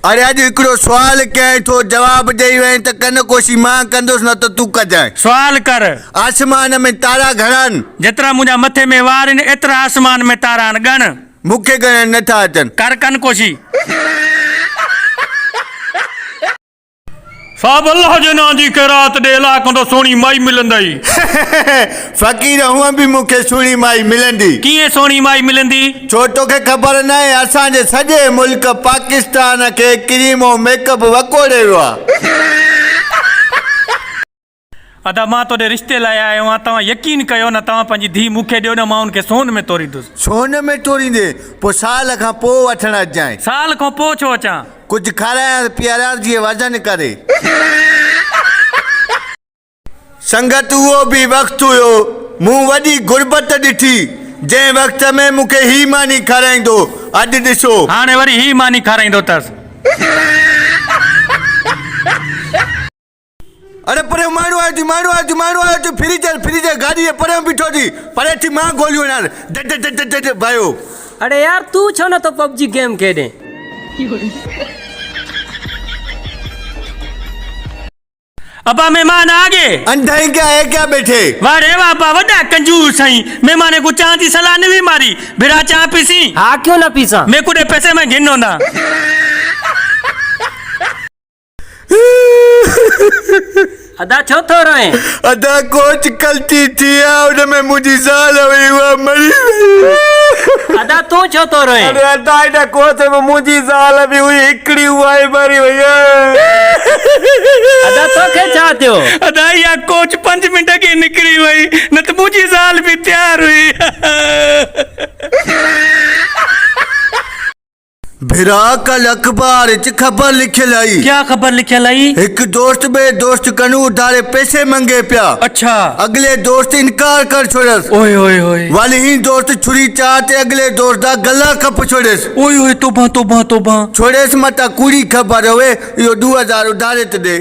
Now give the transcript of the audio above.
अरे अज हिकिड़ो सुवाल कयई थो जवाब ॾेई वई त कन कोशी मां कंदुसि न त तूं कजांइ। सवाल कर। आसमान में तारा घणा आहिनि? जेतिरा मुंहिंजा मथे में वार आहिनि एतिरा आसमान में तारा आहिनि। गण। मूंखे ॻणण नथा अचनि। कर कन कोशी। साहब अल्लाह जे नाम जी क़िरात ॾे इलाक़ तो सोणी माई मिलंदई। फ़क़ीर हूअं बि मूंखे सुहिणी माई मिलंदी। कीअं सोणी माई मिलंदी? छो तोखे ख़बर न आहे असांजे सॼे मुल्क पाकिस्तान खे क्रीम ऐं मेकअप वकोड़े वियो आहे। अदा मां तोड़े रिश्ते लाइ आयो आहियां। तव्हां यकीन कयो न तव्हां पंहिंजी धीउ मूंखे ॾियो न मां उनखे सोन में तोड़ींदुसि। सोन में तोड़ींदे पोइ साल खां पोइ वठणु अचांइ। साल खां पोइ छो अचां? कुछ खाराया प्यारा जीअं वज़न करे। संगत उहो बि वक़्तु हुयो मूं वॾी गुरबत ॾिठी जंहिं वक़्त में मूंखे ही मानी खाराईंदो। अॼु ॾिसो हाणे वरी ही मानी खाराईंदो अथसि। अरे परे माण्हू आयो थी फ्रिज गाड़ी जे परे बीठो थी परे थी मां गोलियूं ना भायो। अरे यार तू छो न तो पबजी गेम खेॾे। अबा मेहमान आ गए। अंधाई क्या है क्या बैठे? वाह रे वाह बा वड्डा कंजूस सही। मेहमान को चाह थी सलाह नहीं मारी बिरा चाह पीसी। हाँ क्यों ना पीसा? मैं कुछ पैसे में गिनो ना। अदा छो थो रोए? अदा कोच गलती थी उनमें मुझी ज़ाल हुई वो मरी वई। अदा तू छो थो रोए? अरे अदा इन कोच में मुझी ज़ाल भी हुई हिकड़ी हुआ मरी वई। अदा तोखे छा थियो? अदा या कोच 5 मिनट के निकली वई न तो मुझी ज़ाल भी तैयार हुई। भिरा कल अखबार च खबर लिखियल आई। क्या खबर लिखियल आई? एक दोस्त बे दोस्त कनु उधारे पैसे मंगे पिया। अच्छा। अगले दोस्त इनकार कर छोड़स। ओए ओए ओए। वाली ही दोस्त छुरी चाहते अगले दोस्त दा गला कप छोड़स। ओए ओए तोबा तोबा तोबा। छोड़स मता कुड़ी खबर होवे यो 2000 उधारे ते दे।